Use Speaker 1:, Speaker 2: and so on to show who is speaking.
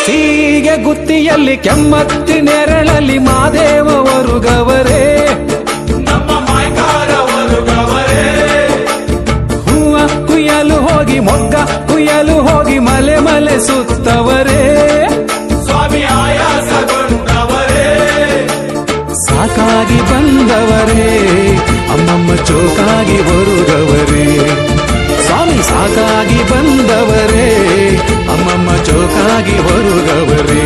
Speaker 1: ಸೀಗೆ ಗುತ್ತಿಯಲ್ಲಿ ಕೆಮ್ಮತ್ತಿ ನೆರಳಲ್ಲಿ ಮಾದೇವ ವರುಗವರೇ
Speaker 2: ನಮ್ಮ ಮಾಯ್ಕಾರವರು ಗವರೇ
Speaker 1: ಹೂವ ಕುಯ್ಯಲು ಹೋಗಿ ಮೊಗ್ಗ ಕುಯ್ಯಲು ಹೋಗಿ ಮಲೆ ಮಲೆ ಸುತ್ತವರೇ
Speaker 2: ಸ್ವಾಮಿ ಆಯಾಸಗೊಂಡವರೇ
Speaker 1: ಸಾಕಾಗಿ ಬಂದವರೇ ಅಮ್ಮಮ್ಮ ಚೋಕಾಗಿ ಬರುಗವರೇ ಸ್ವಾಮಿ ಸಾಕಾಗಿ ಬಂದವರೇ ಅಮ್ಮಮ್ಮ ಚೋಕಾಗಿ ಬರುಗವರೇ